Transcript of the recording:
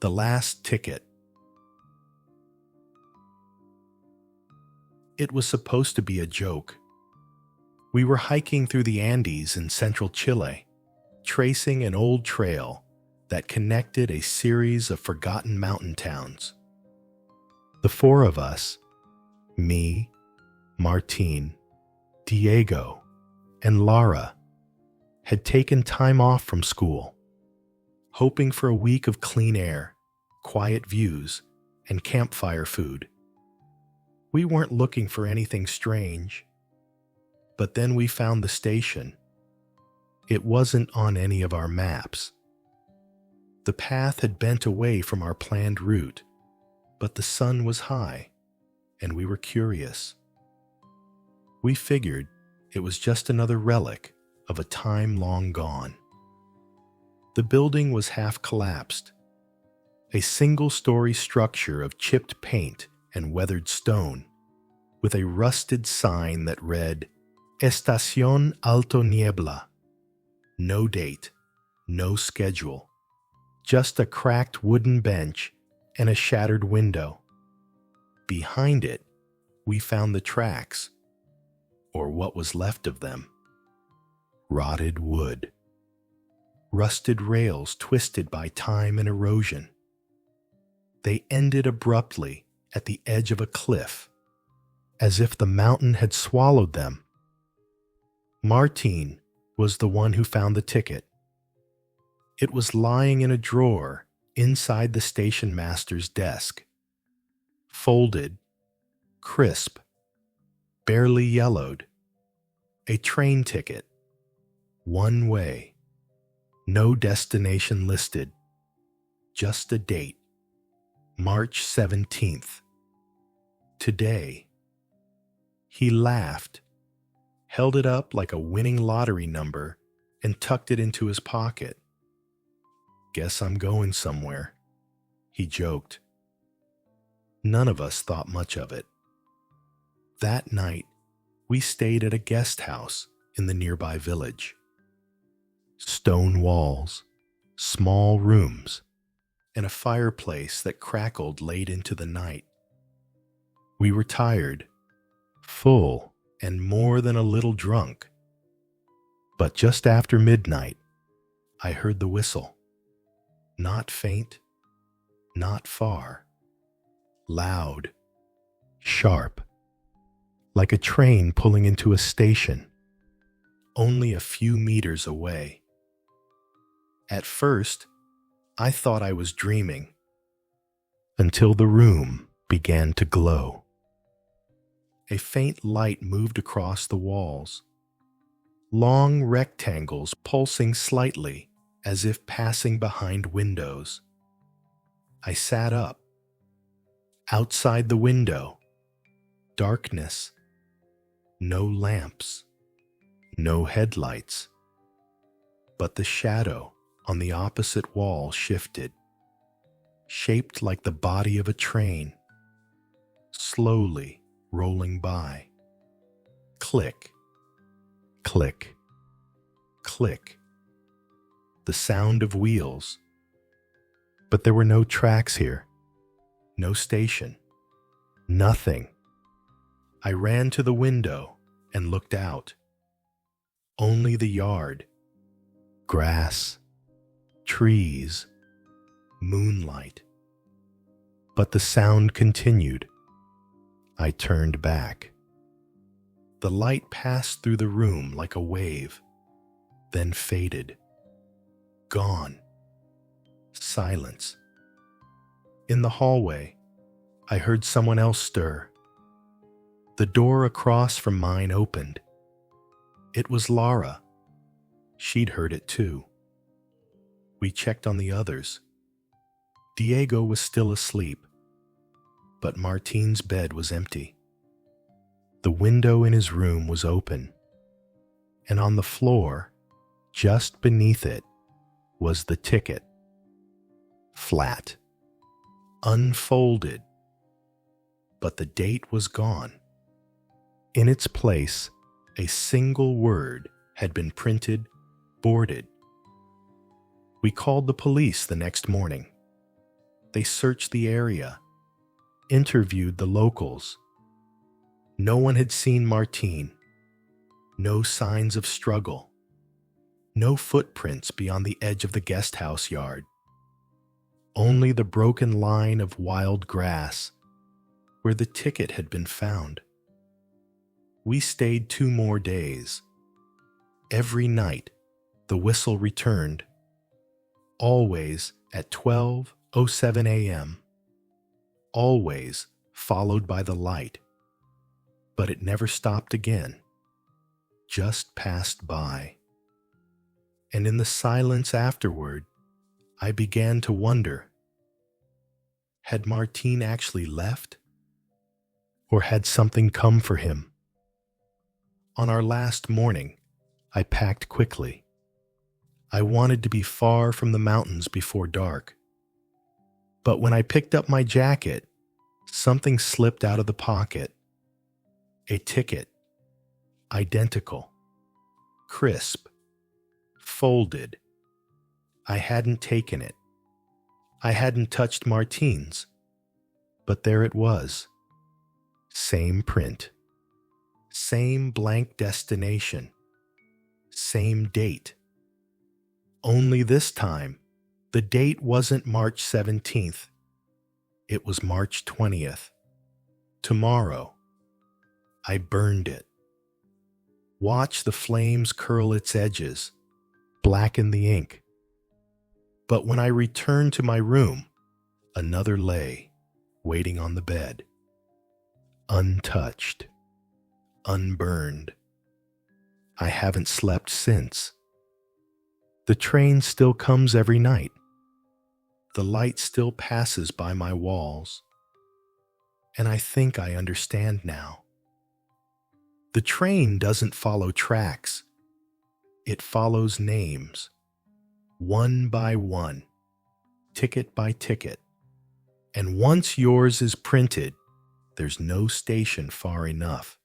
The last ticket. It was supposed to be a joke. We were hiking through the Andes in central Chile, tracing an old trail that connected a series of forgotten mountain towns. The four of us, me, Martine, Diego, and Lara, had taken time off from school, hoping for a week of clean air, quiet views, and campfire food. We weren't looking for anything strange, but then we found the station. It wasn't on any of our maps. The path had bent away from our planned route, but the sun was high, and we were curious. We figured it was just another relic of a time long gone. The building was half collapsed, a single-story structure of chipped paint and weathered stone, with a rusted sign that read, Estación Alto Niebla. No date, no schedule, just a cracked wooden bench and a shattered window. Behind it, we found the tracks, or what was left of them. Rotted wood. Rusted rails twisted by time and erosion. They ended abruptly at the edge of a cliff, as if the mountain had swallowed them. Martine was the one who found the ticket. It was lying in a drawer inside the station master's desk. Folded, crisp, barely yellowed. A train ticket. One way. No destination listed. Just a date. March 17th. Today. He laughed, held it up like a winning lottery number, and tucked it into his pocket. Guess I'm going somewhere, he joked. None of us thought much of it. That night, we stayed at a guest house in the nearby village. Stone walls, small rooms, and a fireplace that crackled late into the night. We were tired, full, and more than a little drunk. But just after midnight, I heard the whistle. Not faint, not far. Loud, sharp, like a train pulling into a station, only a few meters away. At first, I thought I was dreaming, until the room began to glow. A faint light moved across the walls, long rectangles pulsing slightly as if passing behind windows. I sat up. Outside the window, darkness, no lamps, no headlights, but the shadow on the opposite wall shifted, shaped like the body of a train, slowly rolling by. Click, click, click. The sound of wheels. But there were no tracks here, no station, nothing. I ran to the window and looked out. Only the yard, grass, trees, moonlight. But the sound continued. I turned back. The light passed through the room like a wave, then faded. Gone. Silence. In the hallway, I heard someone else stir. The door across from mine opened. It was Lara. She'd heard it too. We checked on the others. Diego was still asleep, but Martine's bed was empty. The window in his room was open, and on the floor, just beneath it, was the ticket. Flat. Unfolded. But the date was gone. In its place, a single word had been printed, boarded. We called the police the next morning. They searched the area, interviewed the locals. No one had seen Martine. No signs of struggle. No footprints beyond the edge of the guest house yard. Only the broken line of wild grass where the ticket had been found. We stayed 2 more days. Every night, the whistle returned, always at 12:07 a.m., always followed by the light. But it never stopped again, just passed by. And in the silence afterward, I began to wonder, had Martine actually left? Or had something come for him? On our last morning, I packed quickly. I wanted to be far from the mountains before dark. But when I picked up my jacket, something slipped out of the pocket. A ticket, identical, crisp, folded. I hadn't taken it. I hadn't touched Martine's. But there it was. Same print. Same blank destination. Same date. Only this time, the date wasn't March 17th. It was March 20th. Tomorrow. I burned it. Watch the flames curl its edges, blacken the ink. But when I returned to my room, another lay, waiting on the bed. Untouched. Unburned. I haven't slept since. The train still comes every night. The light still passes by my walls. And I think I understand now. The train doesn't follow tracks. It follows names, one by one, ticket by ticket. And once yours is printed, there's no station far enough.